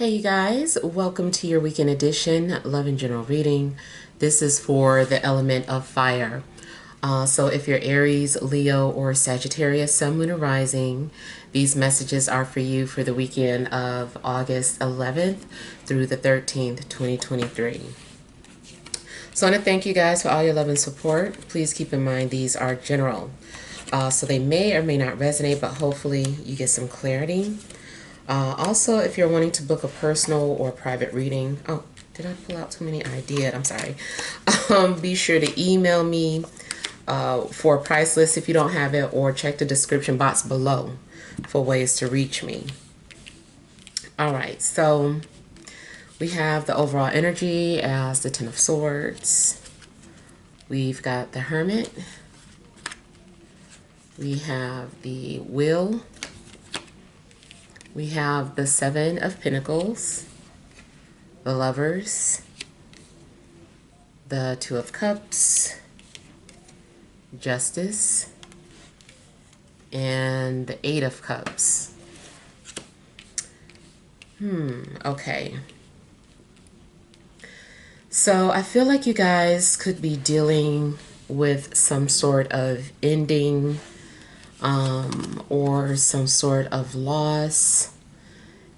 Hey you guys, welcome to your weekend edition Love and General reading. This is for the element of fire. So if you're Aries, Leo, or Sagittarius, Sun, Moon, or Rising, these messages are for you for the weekend of August 11th through the 13th, 2023. So I want to thank you guys for all your love and support. Please keep in mind these are general. So they may or may not resonate, but hopefully you get some clarity. Also, if you're wanting to book a personal or private reading, oh, did I pull out too many? I did. I'm sorry. Be sure to email me for a price list if you don't have it, or check the description box below for ways to reach me. All right, so we have the overall energy as the Ten of Swords. We've got the Hermit. We have the Wheel. We have the Seven of Pentacles, the Lovers, the Two of Cups, Justice, and the Eight of Cups. Okay. So I feel like you guys could be dealing with some sort of ending, or some sort of loss.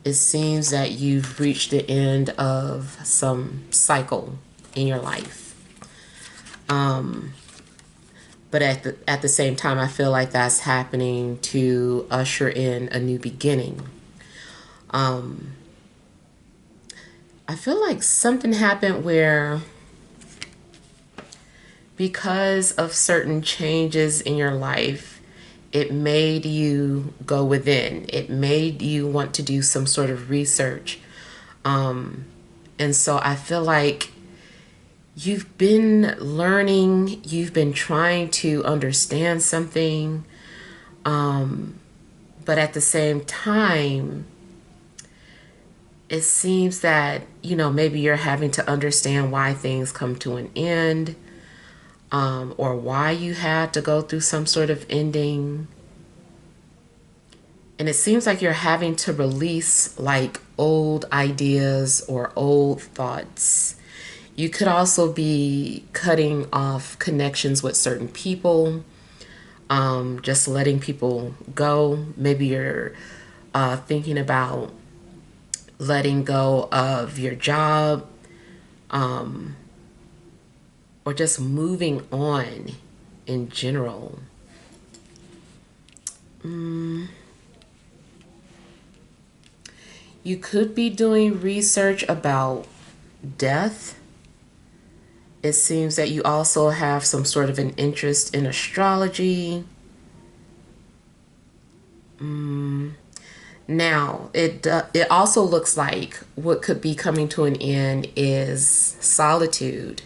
It seems that you've reached the end of some cycle in your life. But at the same time, I feel like that's happening to usher in a new beginning. I feel like something happened where, because of certain changes in your life, it made you go within. It made you want to do some sort of research. And so I feel like you've been learning, you've been trying to understand something, but at the same time, it seems that, maybe you're having to understand why things come to an end, or why you had to go through some sort of ending. And it seems like you're having to release like old ideas or old thoughts. You could also be cutting off connections with certain people, just letting people go. Maybe you're thinking about letting go of your job, or just moving on in general. You could be doing research about death. It seems that you also have some sort of an interest in astrology. Now, it also looks like what could be coming to an end is solitude.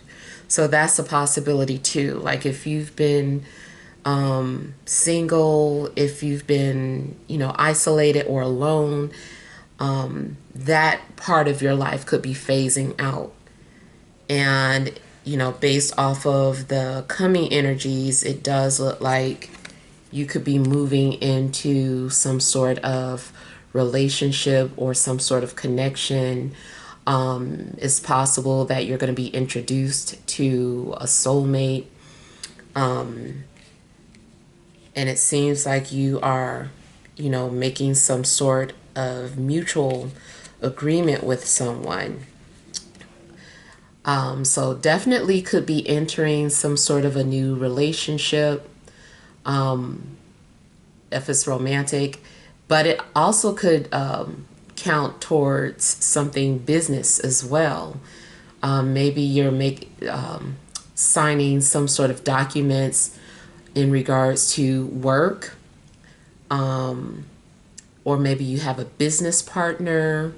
So that's a possibility too. Like if you've been single, if you've been, isolated or alone, that part of your life could be phasing out. And, based off of the coming energies, it does look like you could be moving into some sort of relationship or some sort of connection. It's possible that you're going to be introduced to a soulmate. And it seems like you are, making some sort of mutual agreement with someone. So definitely could be entering some sort of a new relationship, if it's romantic, but it also could count towards something business as well. Maybe you're signing some sort of documents in regards to work, or maybe you have a business partner,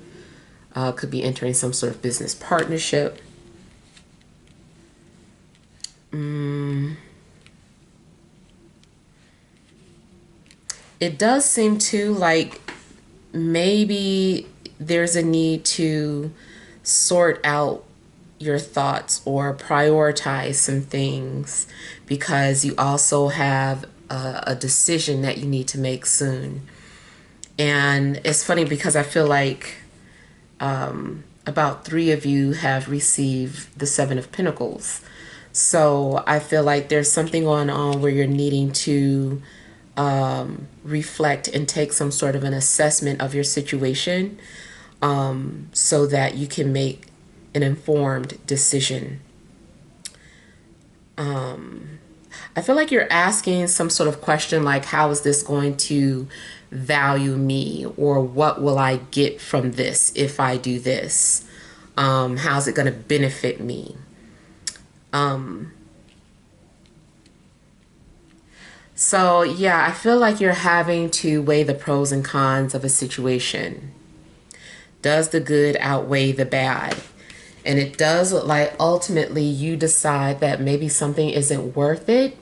could be entering some sort of business partnership. It does seem too like maybe there's a need to sort out your thoughts or prioritize some things, because you also have a decision that you need to make soon. And it's funny because I feel like about 3 of you have received the 7 of Pentacles. So I feel like there's something going on where you're needing to reflect and take some sort of an assessment of your situation, so that you can make an informed decision. I feel like you're asking some sort of question like, how is this going to value me? Or what will I get from this if I do this? How's it going to benefit me? So yeah, I feel like you're having to weigh the pros and cons of a situation. Does the good outweigh the bad? And it does look like ultimately you decide that maybe something isn't worth it,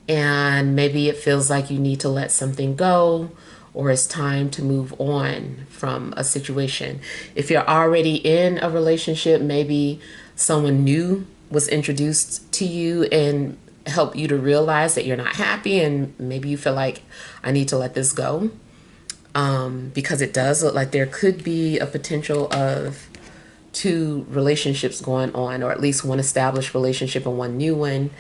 and maybe it feels like you need to let something go, or it's time to move on from a situation. If you're already in a relationship, maybe someone new was introduced to you and helped you to realize that you're not happy, and maybe you feel like I need to let this go. Because it does look like there could be a potential of 2 relationships going on, or at least one established relationship and one new one.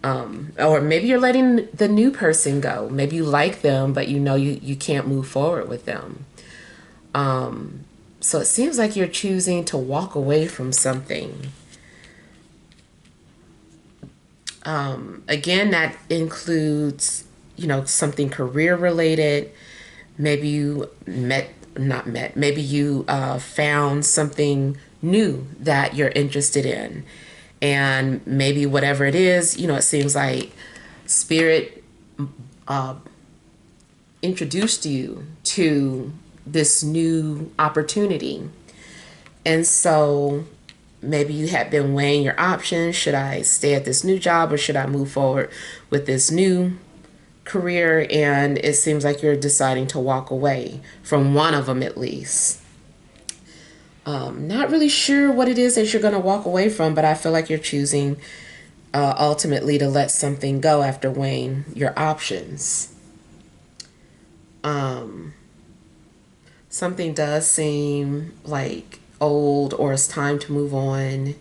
Or maybe you're letting the new person go. Maybe you like them, but you know you can't move forward with them. So it seems like you're choosing to walk away from something. Again, that includes, something career related. Maybe you maybe you found something new that you're interested in. And maybe whatever it is, it seems like Spirit introduced you to this new opportunity. And so maybe you had been weighing your options. Should I stay at this new job, or should I move forward with this new career? And it seems like you're deciding to walk away from one of them at least. Not really sure what it is that you're going to walk away from, but I feel like you're choosing ultimately to let something go after weighing your options. Something does seem like old, or it's time to move on.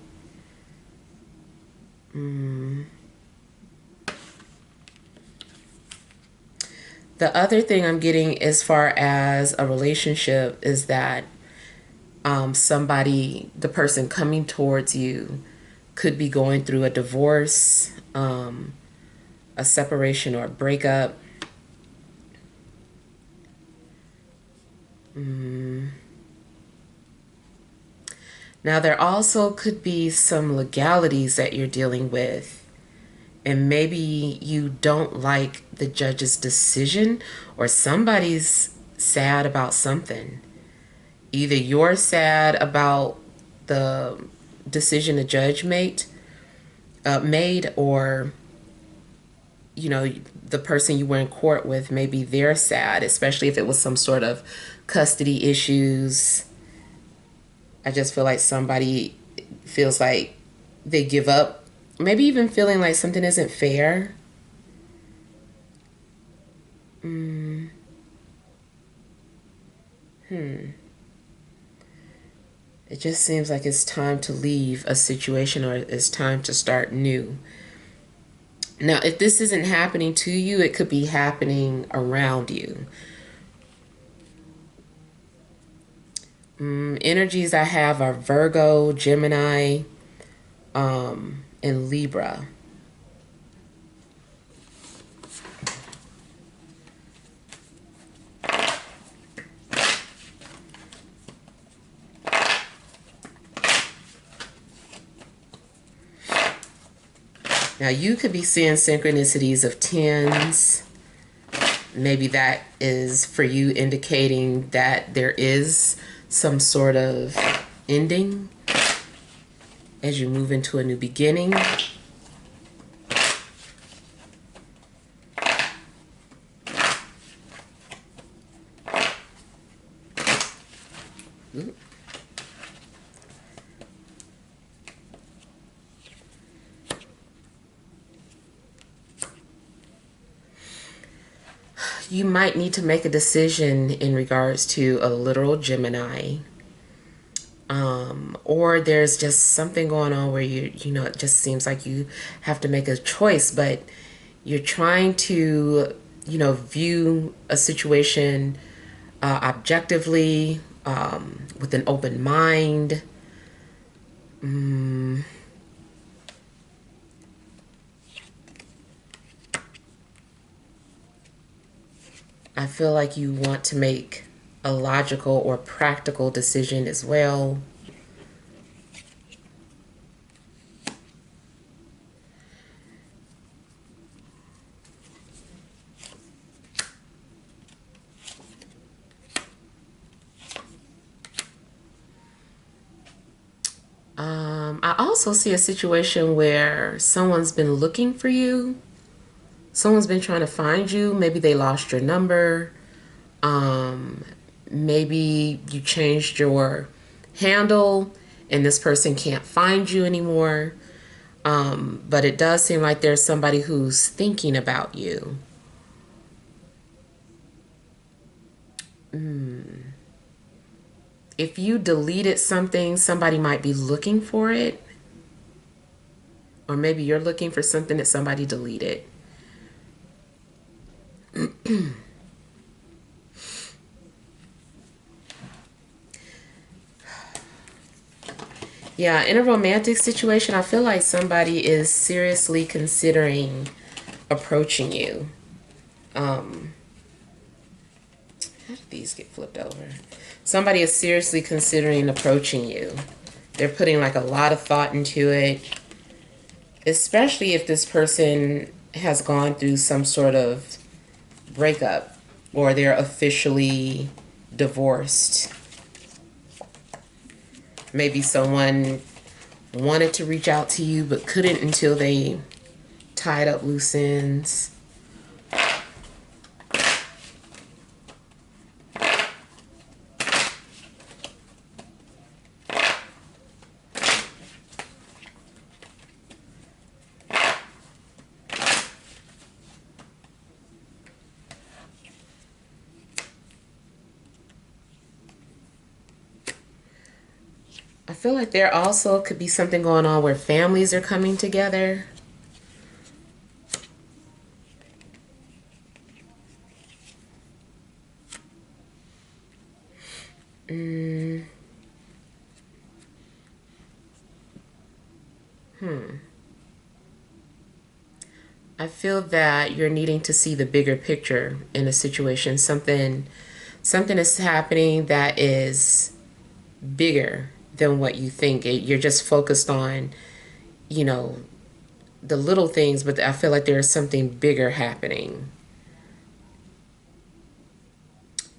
The other thing I'm getting as far as a relationship is that the person coming towards you could be going through a divorce, a separation, or a breakup. Now, there also could be some legalities that you're dealing with, and maybe you don't like the judge's decision, or somebody's sad about something. Either you're sad about the decision the judge made, or, the person you were in court with, maybe they're sad, especially if it was some sort of custody issues. I just feel like somebody feels like they give up, maybe even feeling like something isn't fair. It just seems like it's time to leave a situation, or it's time to start new. Now, if this isn't happening to you, it could be happening around you. Energies I have are Virgo, Gemini, and Libra. Now, you could be seeing synchronicities of 10s. Maybe that is for you indicating that there is some sort of ending as you move into a new beginning. You might need to make a decision in regards to a literal Gemini. Or there's just something going on where you know, it just seems like you have to make a choice, but you're trying to, you know, view a situation objectively, with an open mind. I feel like you want to make a logical or practical decision as well. I also see a situation where someone's been looking for you. Someone's been trying to find you. Maybe they lost your number. Um, Maybe you changed your handle and this person can't find you anymore. But it does seem like there's somebody who's thinking about you. If you deleted something, somebody might be looking for it. Or maybe you're looking for something that somebody deleted. Yeah, in a romantic situation, I feel like somebody is seriously considering approaching you. How did these get flipped over? Somebody is seriously considering approaching you. They're putting like a lot of thought into it, especially if this person has gone through some sort of breakup or they're officially divorced. Maybe someone wanted to reach out to you but couldn't until they tied up loose ends. I feel like there also could be something going on where families are coming together. I feel that you're needing to see the bigger picture in a situation. Something is happening that is bigger than what you think. You're just focused on, you know, the little things, but I feel like there's something bigger happening.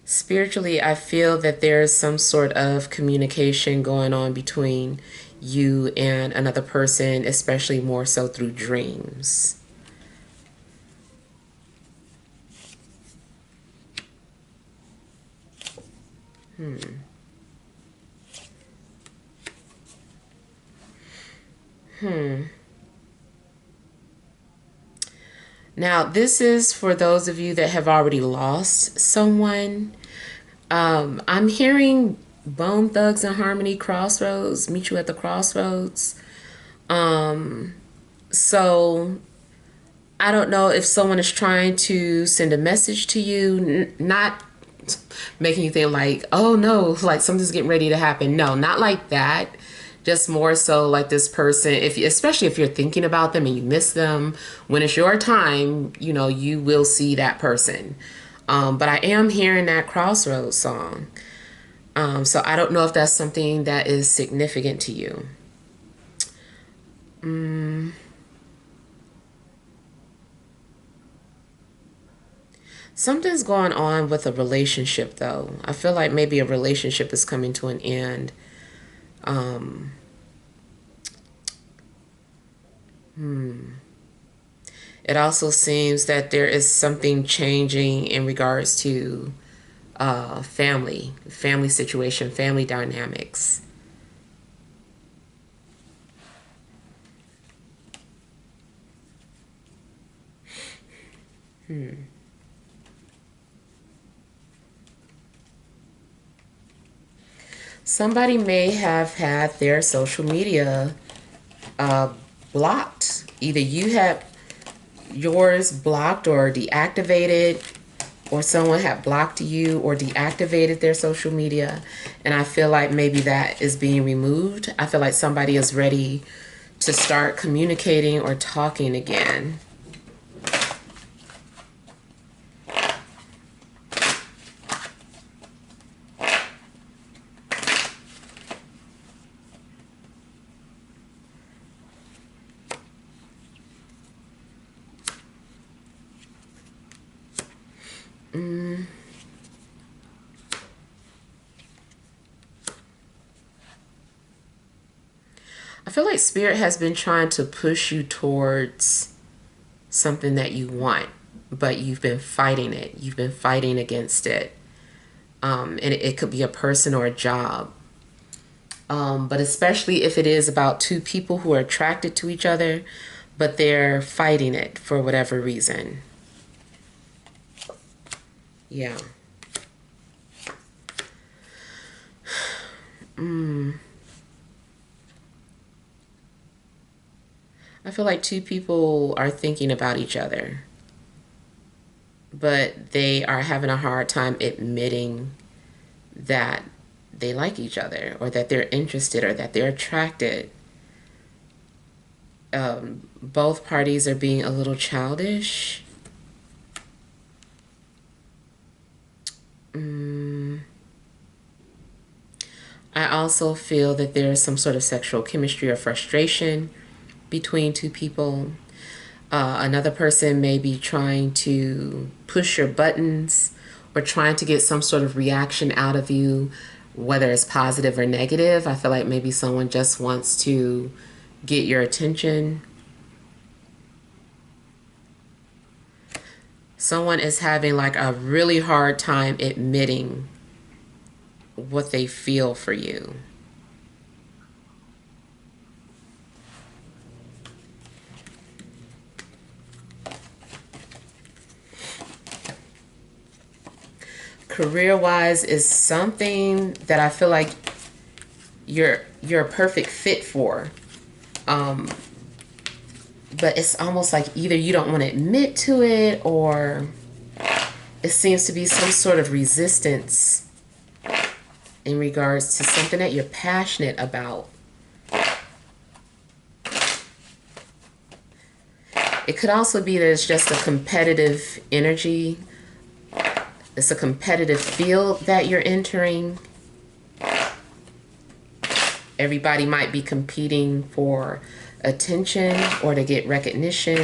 Spiritually, I feel that there's some sort of communication going on between you and another person, especially more so through dreams. Now, this is for those of you that have already lost someone. I'm hearing Bone Thugs and Harmony Crossroads, meet you at the crossroads. So I don't know if someone is trying to send a message to you, not making you think like, oh no, like something's getting ready to happen. No, not like that. Just more so like this person, if you, especially if you're thinking about them and you miss them, when it's your time, you know, you will see that person. But I am hearing that Crossroads song. So I don't know if that's something that is significant to you. Something's going on with a relationship, though. I feel like maybe a relationship is coming to an end. It also seems that there is something changing in regards to family situation, family dynamics. Somebody may have had their social media blocked. Either you have yours blocked or deactivated, or someone had blocked you or deactivated their social media. And I feel like maybe that is being removed. I feel like somebody is ready to start communicating or talking again. I feel like Spirit has been trying to push you towards something that you want, but you've been fighting it. You've been fighting against it. And it could be a person or a job. But especially if it is about two people who are attracted to each other, but they're fighting it for whatever reason. Yeah. I feel like two people are thinking about each other, but they are having a hard time admitting that they like each other, or that they're interested, or that they're attracted. Both parties are being a little childish. I also feel that there's some sort of sexual chemistry or frustration between two people. Another person may be trying to push your buttons or trying to get some sort of reaction out of you, whether it's positive or negative. I feel like maybe someone just wants to get your attention. Someone is having like a really hard time admitting what they feel for you. Career-wise is something that I feel like you're a perfect fit for. But it's almost like either you don't want to admit to it, or it seems to be some sort of resistance in regards to something that you're passionate about. It could also be that it's just a competitive energy. It's a competitive field that you're entering. Everybody might be competing for attention or to get recognition.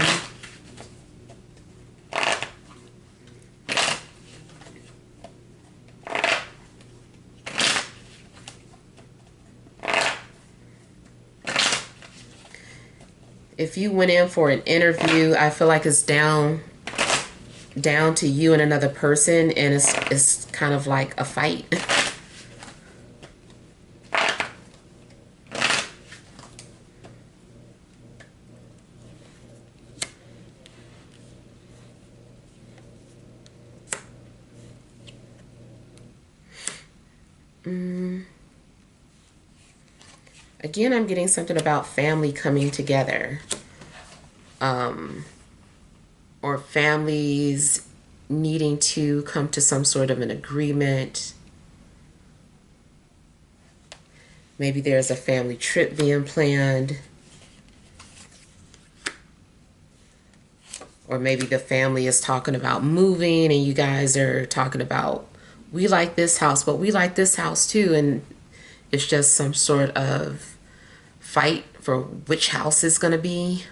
If you went in for an interview, I feel like it's down to you and another person, and it's kind of like a fight. Again, I'm getting something about family coming together. Or families needing to come to some sort of an agreement. Maybe there's a family trip being planned. Or maybe the family is talking about moving and you guys are talking about, we like this house, but we like this house too. And it's just some sort of fight for which house is going to be.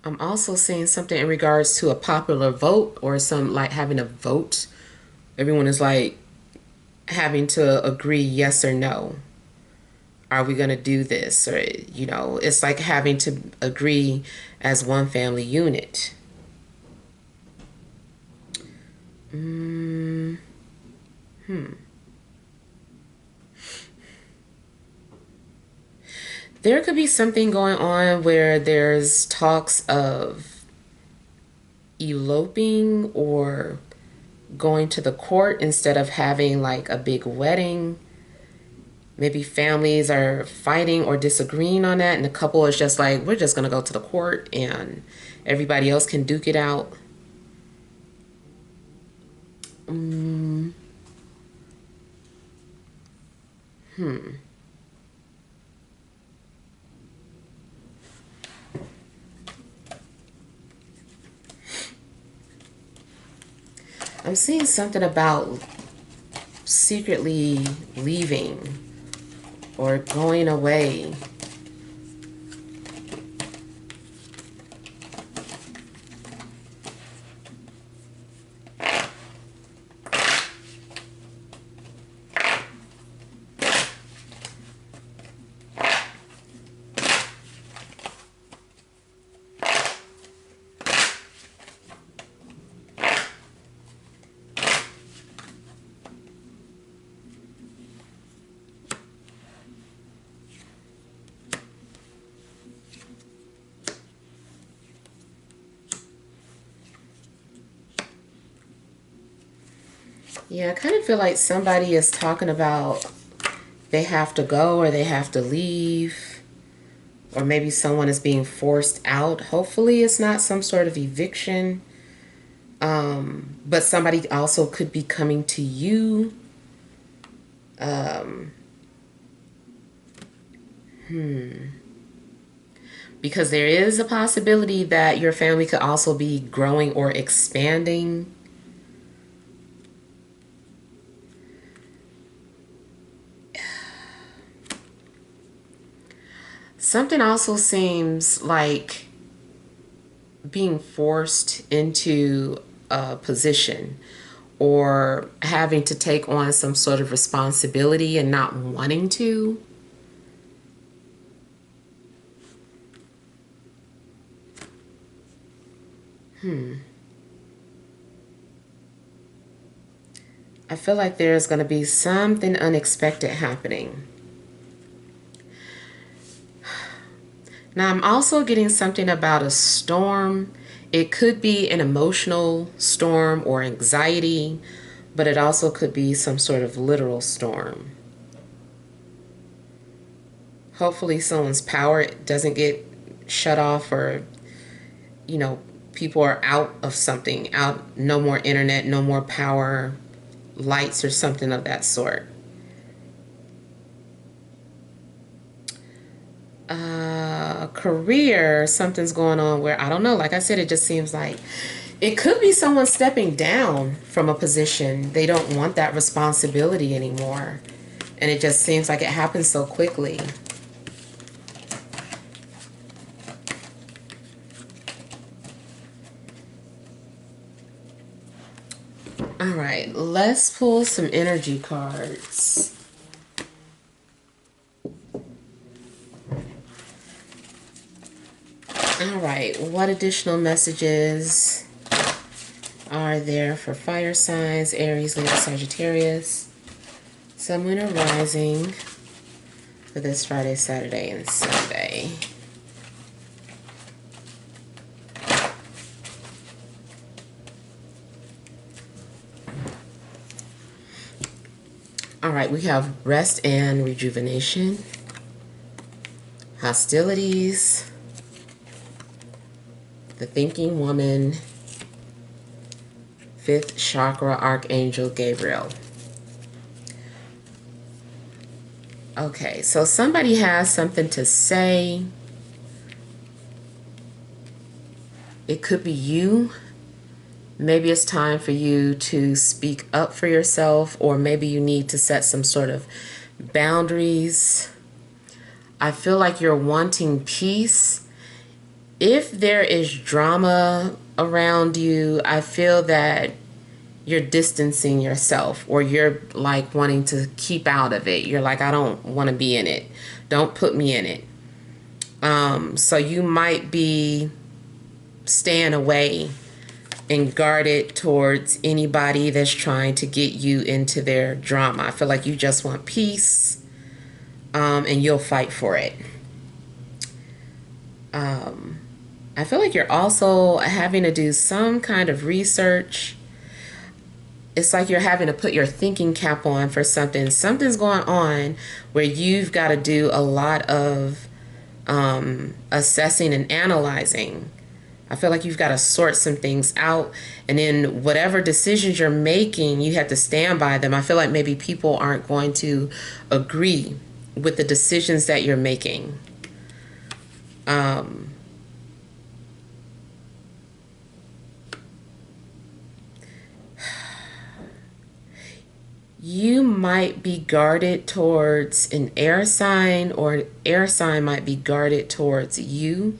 I'm also seeing something in regards to a popular vote, or some like having a vote. Everyone is like having to agree yes or no. Are we going to do this? Or, it's like having to agree as one family unit. There could be something going on where there's talks of eloping or going to the court instead of having like a big wedding. Maybe families are fighting or disagreeing on that, and the couple is just like, we're just going to go to the court and everybody else can duke it out. I'm seeing something about secretly leaving or going away. Yeah, I kind of feel like somebody is talking about they have to go or they have to leave, or maybe someone is being forced out. Hopefully it's not some sort of eviction, but somebody also could be coming to you. Because there is a possibility that your family could also be growing or expanding. Something also seems like being forced into a position or having to take on some sort of responsibility and not wanting to. I feel like there's going to be something unexpected happening. Now, I'm also getting something about a storm. It could be an emotional storm or anxiety, but it also could be some sort of literal storm. Hopefully someone's power doesn't get shut off, or, people are out of something, no more internet, no more power, lights, or something of that sort. Career, something's going on where, I don't know, like I said, it just seems like it could be someone stepping down from a position. They don't want that responsibility anymore, and it just seems like it happens so quickly. All right, let's pull some energy cards. All right, what additional messages are there for fire signs, Aries, Leo, Sagittarius, Sun, Moon, or Rising for this Friday, Saturday, and Sunday? All right, we have rest and rejuvenation, hostilities, the thinking woman, fifth chakra, Archangel Gabriel. Okay, so somebody has something to say. It could be you. Maybe it's time for you to speak up for yourself, or maybe you need to set some sort of boundaries. I feel like you're wanting peace. If there is drama around you, I feel that you're distancing yourself, or you're like wanting to keep out of it. You're like, I don't want to be in it. Don't put me in it. So you might be staying away and guarded towards anybody that's trying to get you into their drama. I feel like you just want peace, and you'll fight for it. I feel like you're also having to do some kind of research. It's like you're having to put your thinking cap on for something. Something's going on where you've got to do a lot of assessing and analyzing. I feel like you've got to sort some things out, and then whatever decisions you're making, you have to stand by them. I feel like maybe people aren't going to agree with the decisions that you're making. You might be guarded towards an air sign, or an air sign might be guarded towards you.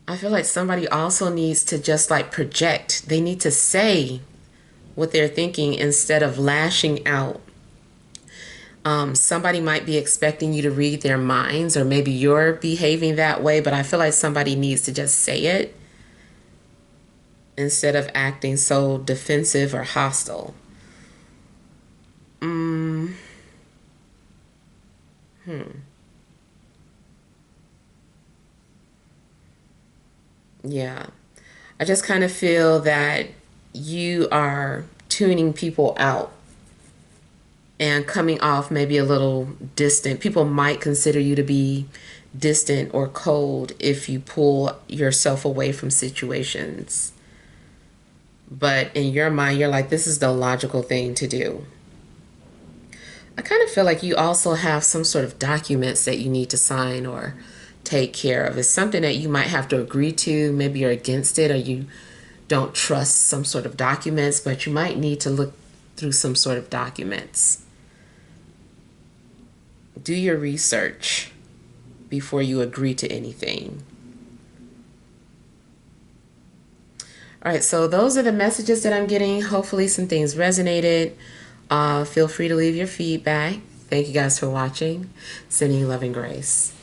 I feel like somebody also needs to just like project. They need to say what they're thinking instead of lashing out. Somebody might be expecting you to read their minds, or maybe you're behaving that way, but I feel like somebody needs to just say it instead of acting so defensive or hostile. Yeah. I just kind of feel that you are tuning people out and coming off maybe a little distant. People might consider you to be distant or cold if you pull yourself away from situations. But in your mind, you're like, this is the logical thing to do. I kind of feel like you also have some sort of documents that you need to sign or take care of. It's something that you might have to agree to. Maybe you're against it, or you don't trust some sort of documents, but you might need to look through some sort of documents. Do your research before you agree to anything. All right, so those are the messages that I'm getting. Hopefully some things resonated. Feel free to leave your feedback. Thank you guys for watching. Sending you love and grace.